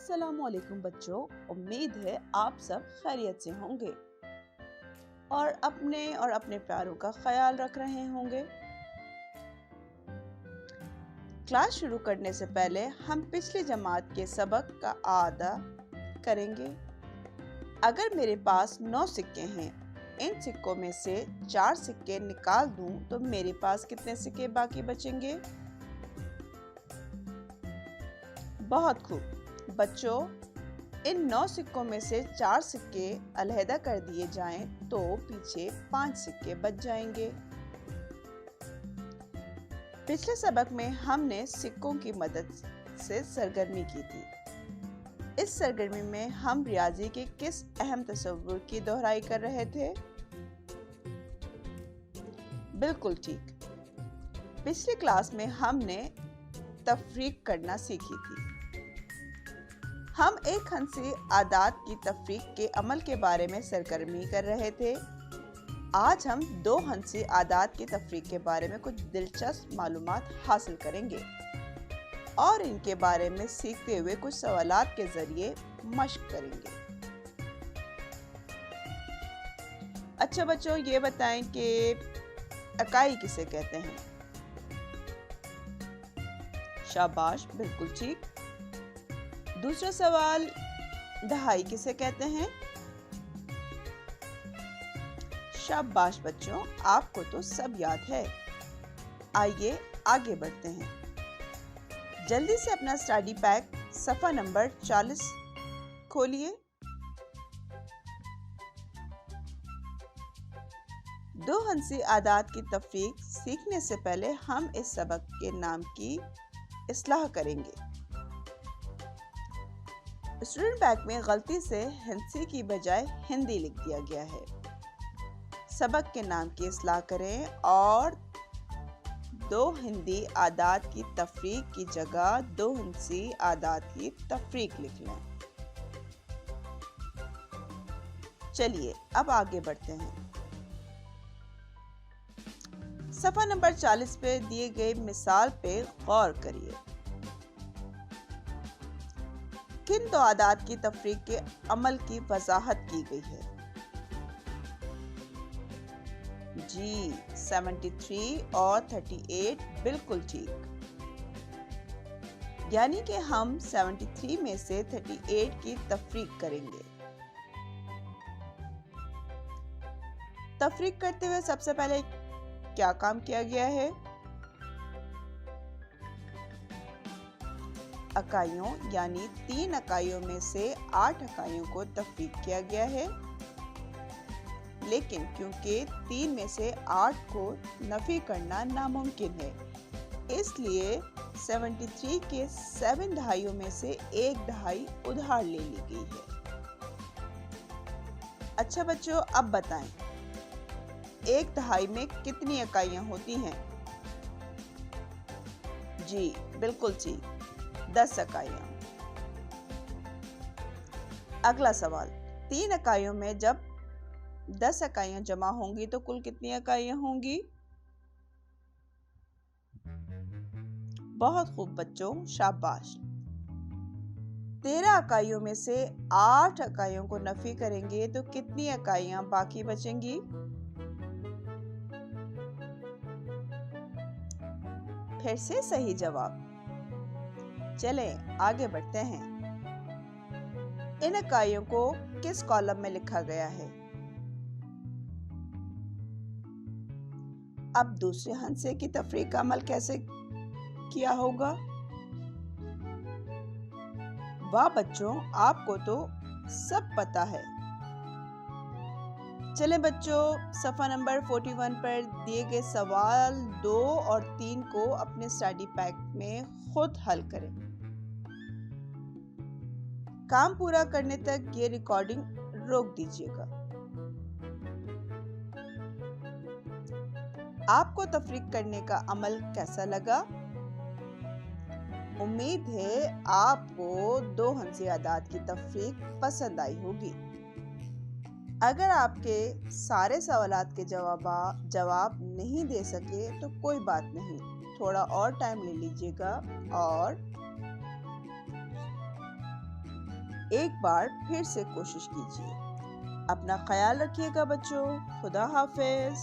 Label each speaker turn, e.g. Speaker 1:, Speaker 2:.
Speaker 1: अस्सलामुअलैकुम बच्चों। उम्मीद है आप सब खैरियत से होंगे और अपने प्यारों का ख्याल रख रहे होंगे। क्लास शुरू करने से पहले हम पिछली जमात के सबक का आदा करेंगे। अगर मेरे पास 9 सिक्के हैं, इन सिक्कों में से 4 सिक्के निकाल दूं तो मेरे पास कितने सिक्के बाकी बचेंगे? बहुत खूब बच्चों, इन 9 सिक्कों में से 4 सिक्के अलहदा कर दिए जाएं तो पीछे 5 सिक्के बच जाएंगे। पिछले सबक में हमने सिक्कों की मदद से सरगर्मी की थी। इस सरगर्मी में हम रियाजी के किस अहम तस्वुर की दोहराई कर रहे थे? बिल्कुल ठीक, पिछली क्लास में हमने तफरीक करना सीखी थी। हम एक हंसी आदात की तफरीक के अमल के बारे में सरगर्मी कर रहे थे। आज हम 2 हंसी आदात की तफरीक के बारे में कुछ दिलचस्प मालूमात हासिल करेंगे और इनके बारे में सीखते हुए कुछ सवालात के जरिए मश्क करेंगे। अच्छा बच्चों, ये बताएं कि इकाई किसे कहते हैं? शाबाश, बिल्कुल ठीक। दूसरा सवाल, दहाई किसे कहते हैं? शाबाश बच्चों, आपको तो सब याद है। आइए आगे बढ़ते हैं। जल्दी से अपना स्टडी पैक सफ़ा नंबर 40 खोलिए। 2 हंसी आदात की तफरीक सीखने से पहले हम इस सबक के नाम की इस्लाह करेंगे। स्टूडेंट बैग में गलती से हंसी की बजाय हिंदी लिख दिया गया है। सबक के नाम की इस्लाह करें और 2 हिंदी आदात की तफरीक की जगह 2 हंसी आदात की तफरीक लिख लें। चलिए अब आगे बढ़ते हैं। सफ़ा नंबर 40 पे दिए गए मिसाल पे गौर करिए। किन 2 आदात की तफरीक के अमल की वजाहत की गई है? जी, 73 और 38 बिल्कुल ठीक। यानी कि हम 73 में से 38 की तफरीक करेंगे। तफरीक करते हुए सबसे पहले क्या काम किया गया है? इकाइयों यानी 3 इकाइयों में से 8 इकाइयों को तफरीक किया गया है। लेकिन क्योंकि 3 में से 8 को नफी करना नामुमकिन है, इसलिए 73 के 7 दहाइयों में से 1 दहाई उधार ले ली गई है। अच्छा बच्चों, अब बताएं 1 दहाई में कितनी इकाइयां होती हैं? जी बिल्कुल ठीक, 10 इकाइयां। अगला सवाल, 3 इकाइयों में जब 10 इकाइयां जमा होंगी तो कुल कितनी इकाइयां होंगी? बहुत खूब बच्चों, शाबाश। 13 इकाइयों में से 8 इकाइयों को नफी करेंगे तो कितनी इकाइयां बाकी बचेंगी? फिर से सही जवाब। चलें आगे बढ़ते हैं। इन इकाइयों को किस कॉलम में लिखा गया है? अब दूसरे हंसे की तफरीक का अमल कैसे किया होगा? वाह बच्चों, आपको तो सब पता है। चलें बच्चों, सफ़ा नंबर 41 पर दिए गए सवाल 2 और 3 को अपने स्टडी पैक में खुद हल करें। काम पूरा करने तक ये रिकॉर्डिंग रोक दीजिएगा। आपको तफरीक करने का अमल कैसा लगा? उम्मीद है आपको 2 हंसी आदात की तफरीक पसंद आई होगी। अगर आपके सारे सवालात के जवाब नहीं दे सके तो कोई बात नहीं, थोड़ा और टाइम ले लीजिएगा और एक बार फिर से कोशिश कीजिए। अपना ख्याल रखिएगा बच्चों। खुदा हाफिज।